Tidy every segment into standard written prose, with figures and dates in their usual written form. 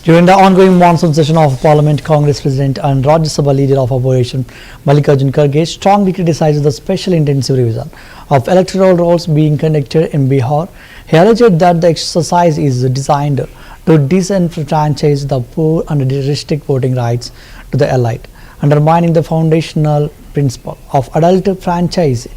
During the ongoing monsoon session of Parliament, Congress President and Rajya Sabha Leader of Opposition Mallikarjun Kharge strongly criticized the special intensive revision of electoral rolls being conducted in Bihar. He alleged that the exercise is designed to disenfranchise the poor and restrict voting rights to the elite, undermining the foundational principle of adult franchise.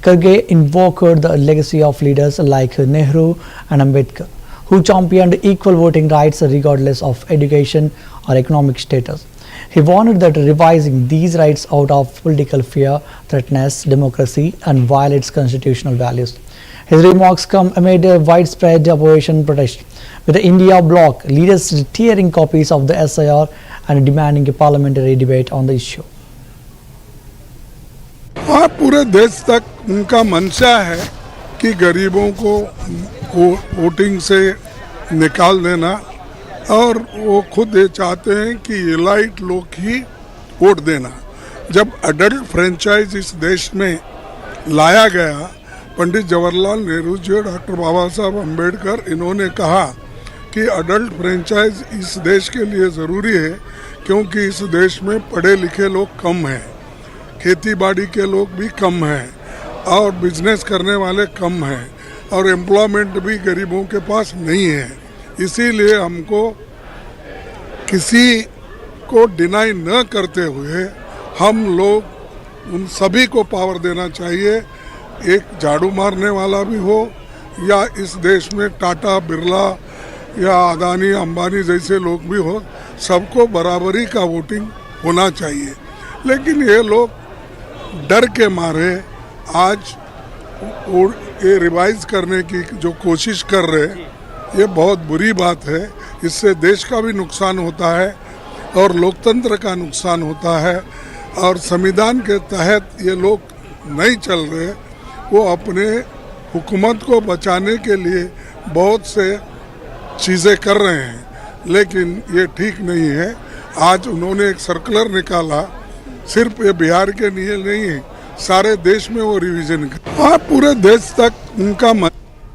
Kharge invoked the legacy of leaders like Nehru and Ambedkar, who championed equal voting rights regardless of education or economic status. He warned that revising these rights out of political fear threatens democracy and violates constitutional values. His remarks come amid a widespread opposition protest, with the India bloc leaders tearing copies of the SIR and demanding a parliamentary debate on the issue. हाँ, पूरे देश तक उनका मंशा है कि गरीबों को वोटिंग से निकाल देना, और वो खुद ये चाहते हैं कि एलाइट लोग ही वोट देना। जब अडल्ट फ्रेंचाइज इस देश में लाया गया, पंडित जवाहरलाल नेहरू जी और डॉक्टर बाबा साहब अम्बेडकर, इन्होंने कहा कि अडल्ट फ्रेंचाइज इस देश के लिए ज़रूरी है क्योंकि इस देश में पढ़े लिखे लोग कम हैं, खेती बाड़ी के लोग भी कम हैं और बिजनेस करने वाले कम हैं और एम्प्लॉयमेंट भी गरीबों के पास नहीं है। इसीलिए हमको किसी को डिनाई न करते हुए हम लोग उन सभी को पावर देना चाहिए। एक झाड़ू मारने वाला भी हो या इस देश में टाटा, बिरला या अदानी, अंबानी जैसे लोग भी हो, सबको बराबरी का वोटिंग होना चाहिए। लेकिन ये लोग डर के मारे आज ये रिवाइज करने की जो कोशिश कर रहे हैं, ये बहुत बुरी बात है। इससे देश का भी नुकसान होता है और लोकतंत्र का नुकसान होता है, और संविधान के तहत ये लोग नहीं चल रहे। वो अपने हुकूमत को बचाने के लिए बहुत से चीज़ें कर रहे हैं, लेकिन ये ठीक नहीं है। आज उन्होंने एक सर्कुलर निकाला, सिर्फ ये बिहार के लिए नहीं है, सारे देश में वो रिवीजन। हाँ, पूरे देश तक उनका